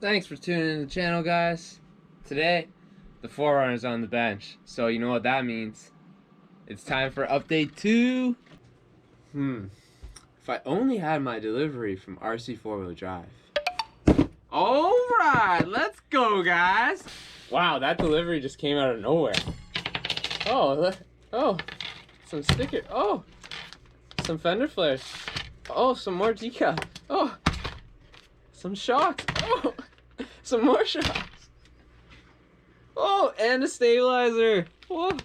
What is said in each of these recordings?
Thanks for tuning in to the channel, guys. Today, the 4Runner's on the bench, so you know what that means. It's time for update 2. If I only had my delivery from RC4WD. Alright, let's go, guys. Wow, that delivery just came out of nowhere. Oh, some sticker. Oh, some fender flares. Oh, some more decal. Oh, some shocks. Oh, some more shocks. Oh, and a stabilizer. Whoa.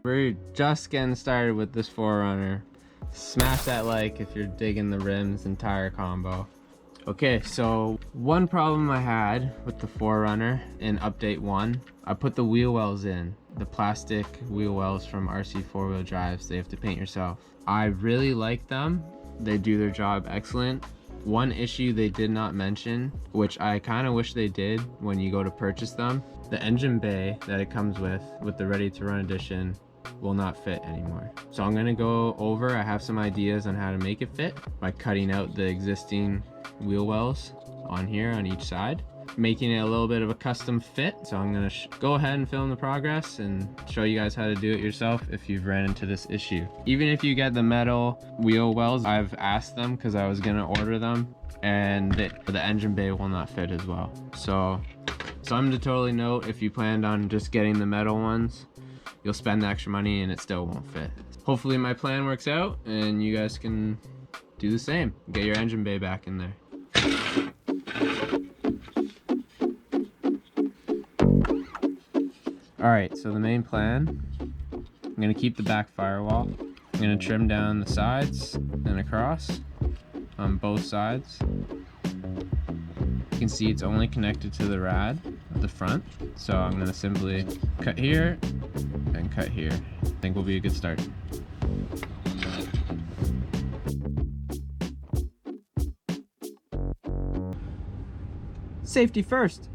We're just getting started with this 4Runner. Smash that like if you're digging the rims and tire combo. Okay, so one problem I had with the 4Runner in update 1, I put the wheel wells in. The plastic wheel wells from RC4 drives, they have to paint yourself. I really like them. They do their job excellent. One issue they did not mention, which I kind of wish they did when you go to purchase them, the engine bay that it comes with the Ready to Run edition will not fit anymore. So I'm gonna go over, I have some ideas on how to make it fit by cutting out the existing wheel wells on here on each side, making it a little bit of a custom fit. So I'm gonna go ahead and film the progress and show you guys how to do it yourself if you've ran into this issue. Even if you get the metal wheel wells, I've asked them because I was gonna order them, and the engine bay will not fit as well. So Something to totally note, if you planned on just getting the metal ones, you'll spend the extra money and it still won't fit. Hopefully my plan works out and you guys can do the same. Get your engine bay back in there. Alright, so the main plan, I'm going to keep the back firewall. I'm going to trim down the sides and across on both sides. You can see it's only connected to the rad at the front. So I'm going to simply cut here and cut here. I think will be a good start. Safety first.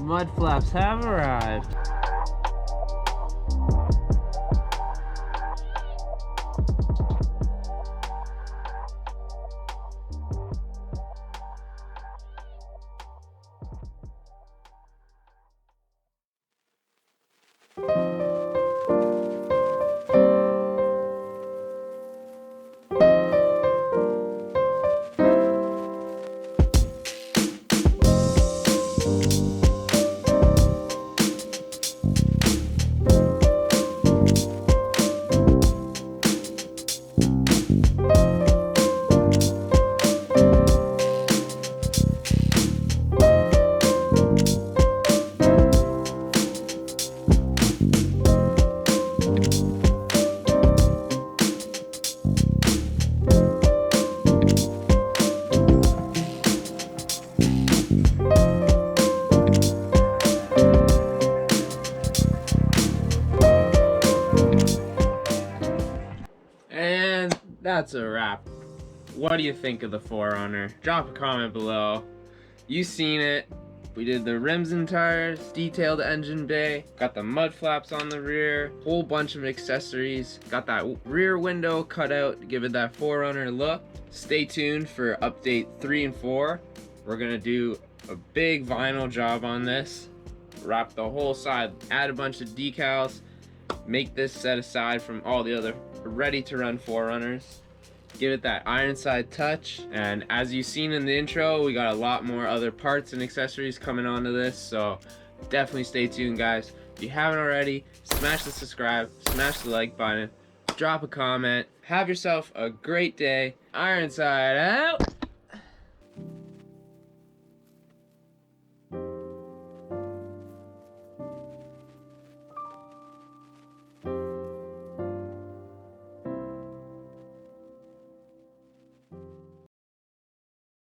mud flaps have arrived. And that's a wrap. What do you think of the 4Runner? Drop a comment below. You seen it. We did the rims and tires, detailed engine bay, got the mud flaps on the rear, whole bunch of accessories, got that rear window cut out to give it that 4Runner look. Stay tuned for update 3 and 4. We're gonna do a big vinyl job on this, wrap the whole side, add a bunch of decals, make this set aside from all the other ready to run 4Runners. Give it that IRONSIDE touch, and as you've seen in the intro, we got a lot more other parts and accessories coming onto this, so definitely stay tuned, guys. If you haven't already, smash the subscribe, smash the like button, drop a comment, have yourself a great day. IRONSIDE out!